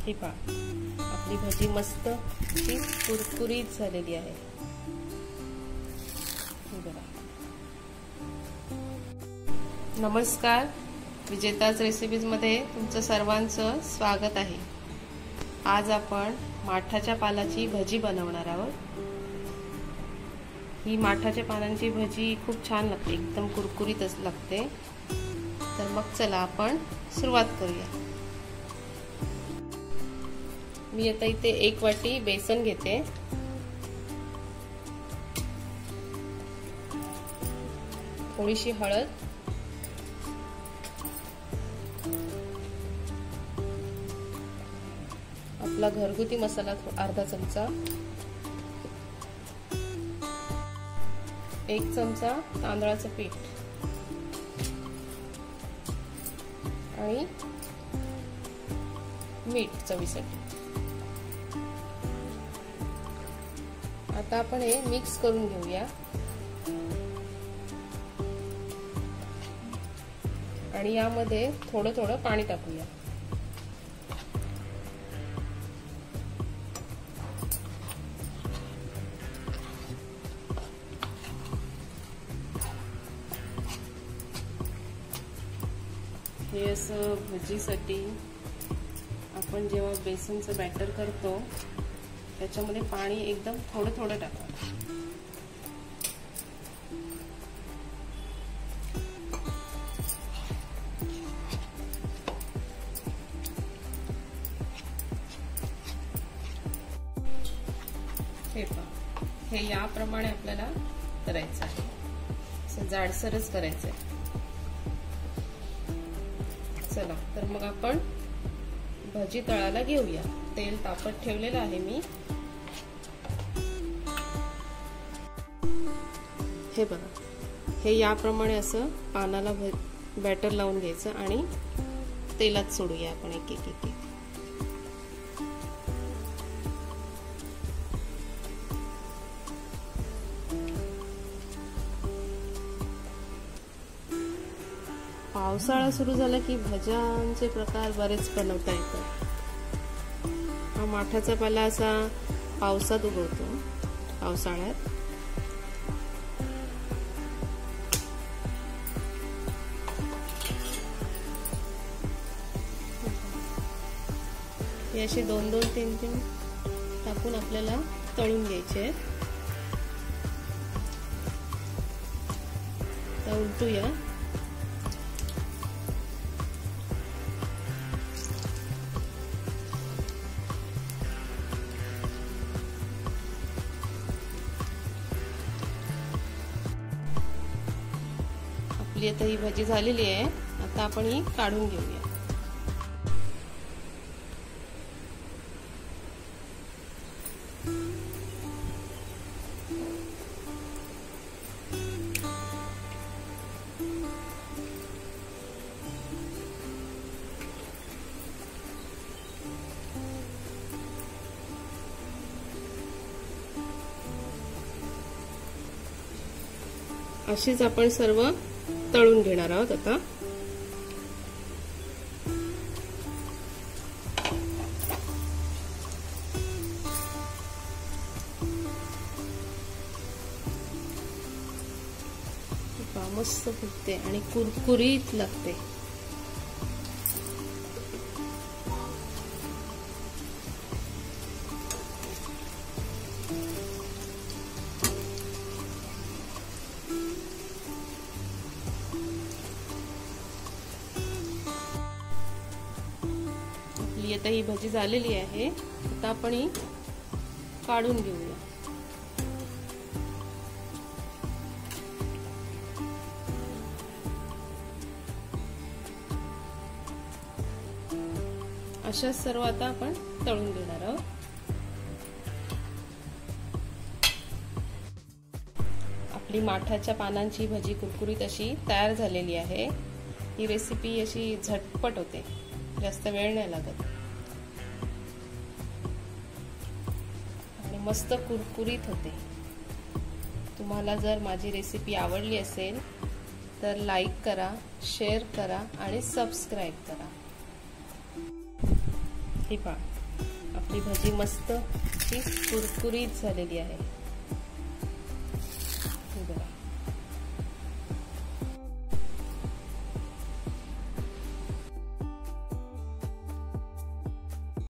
ही पहा, आपली भाजी मस्त अशी कुरकुरीत झालेली आहे। नमस्कार, विजेताज रेसिपीज मध्ये तुमचं सर्वांचं स्वागत आहे। आज आपण माठाच्या पालाची भजी बनवणार आहोत। ही माठाच्या पानांची भजी खूप छान लागते, एकदम कुरकुरीत लागते। तर मग चला आपण सुरुवात करूया। मी आता इथे 1 वाटी बेसन घेते, थोडीशी हळद, आपला घरगुती मसाला अर्धा चमचा, 1 चमचा तांदळाचं पीठ आणि मीठ चवीसाठी। आता आपण हे मिक्स करून घेऊया आणि यामध्ये थोडं थोडं पाणी टाकूया। हे असं भजीसाठी आपण जेव्हा बेसनचं बॅटर करतो त्याच्यामध्ये पाणी एकदम थोडं थोडं टाका। हे पहा, हे याप्रमाणे आपल्याला करायचं आहे, असं जाडसरच करायचं आहे। चला तर मग आपण भजी तळायला घेऊया। तेल तापत ठेवलेलं आहे मी। हे बघा, हे याप्रमाणे असं पानाला बॅटर लावून घ्यायचं आणि तेलात सोडूया आपण एक एक एक एक। पावसाळा सुरू झाला की भज्यांचे प्रकार बरेच बनवता येतात। हा माठाचा पाला असा पावसात उगवतो, पावसाळ्यात। हे असे 2-2, 3-3 टाकून आपल्याला तळून घ्यायचे। तर उलटूया। आपली आता ही भाजी झालेली आहे। आता आपण ही काढून घेऊया। अशीच आपण सर्व तळून घेणार आहोत। आता मस्त फुगते आणि कुरकुरीत लागते। आता ही भजी झालेली आहे। आता आपण ही काढून घेऊया। अशा सर्व आता आपण तळून घेणार आहोत। आपली माठाच्या पानांची भजी कुरकुरीत अशी तयार झालेली आहे। ही रेसिपी अशी झटपट होते, जास्त वेळ नाही लागत आणि मस्त कुरकुरीत होते। तुम्हाला जर माझी रेसिपी आवडली असेल तर लाईक करा, शेअर करा आणि सबस्क्राइब करा। ही पहा, आपली भजी मस्त कुरकुरीत झालेली आहे।